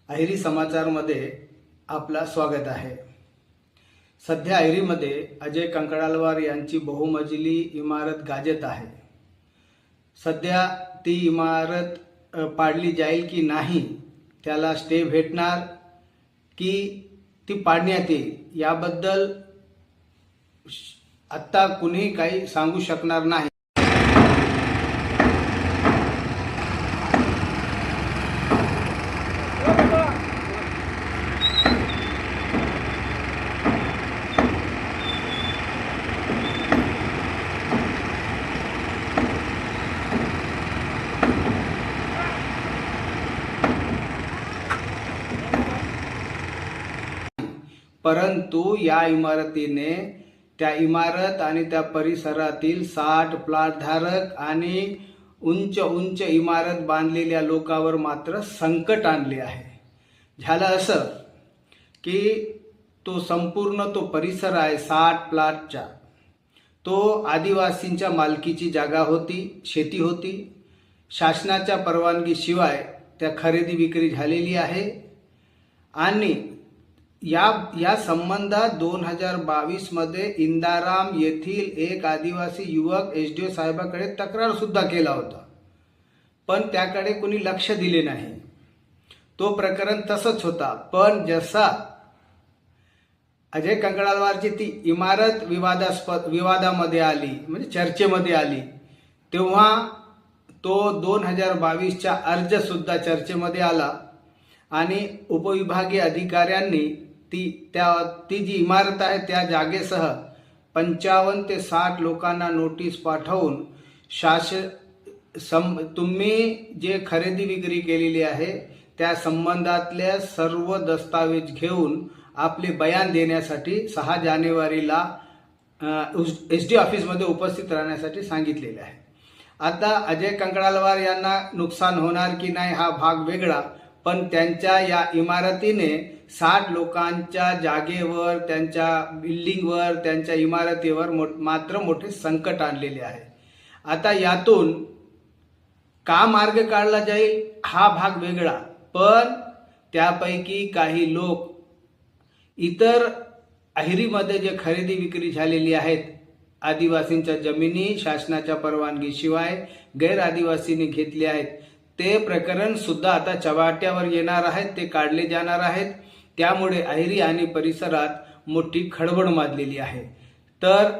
अहिरी समाचारमध्ये आपला स्वागत आहे। सध्या अहिरीमध्ये अजय कंकडालवार यांची बहुमजली इमारत गाजत आहे। सध्या ती इमारत पाडली जाईल की नाही, त्याला स्टे भेटणार की ती पाडण्यात येईल याबद्दल आत्ता कुणी काही सांगू शकणार नाही। परंतु या इमारतीने त्या इमारत आणि त्या परिसरातील 60 प्लॉटधारक आणि उंच उंच इमारत बांधलेल्या लोकांवर मात्र संकट आणले आहे। झालं असं की तो संपूर्ण तो परिसर आहे 60 प्लॉटचा, तो आदिवासींच्या मालकीची जागा होती, शेती होती। शासनाच्या परवानगीशिवाय त्या खरेदी विक्री झालेली आहे आणि या संबंधात 2022 मध्ये इंदाराम येथील एक आदिवासी युवक एसडीओ साहेबांकडे तक्रार सुद्धा केला होता, पण त्याकडे कोणी लक्ष दिले नाही। तो प्रकरण तसंच होता। पण जसा अजय कंकडालवारची ती इमारत विवादामध्ये आली, म्हणजे चर्चेमध्ये आली, तेव्हा तो 2022चा अर्ज सुद्धा चर्चेमध्ये आला आणि उपविभागीय अधिकाऱ्यांनी ती जी इमारत आहे त्या जागेसह 55 ते 60 लोकांना नोटीस पाठवून तुम्ही जे खरेदी विक्री केलेली आहे त्या संबंधातल्या सर्व दस्तावेज घेऊन आपले बयान देण्यासाठी 6 जानेवारीला एसडी ऑफिसमध्ये उपस्थित राहण्यासाठी सांगितलेले आहे। आता अजय कंकडालवार यांना नुकसान होणार की नाही हा भाग वेगळा, पण त्यांच्या या इमारतीने 60 लोकांच्या जागेवर, त्यांच्या बिल्डिंगवर, त्यांच्या इमारतीवर मात्र मोठे संकट आणलेले आहे। आता यातून का मार्ग काढला जाईल हा भाग वेगळा, पण त्यापैकी काही लोक इतर अहिरीमध्ये जे खरेदी विक्री झालेली आहेत, आदिवासींच्या जमिनी शासनाच्या परवानगीशिवाय गैर आदिवासींनी घेतले आहेत, ते प्रकरण सुद्धा आता चव्हाट्यावर येणार आहेत, ते काढले जाणार आहेत। त्यामुळे अहिरी आणि परिसरात मोठी खळबळ माजलेली आहे। तर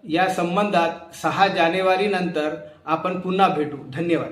या संबंधात 6 जानेवारी नंतर आपण पुन्हा भेटू। धन्यवाद।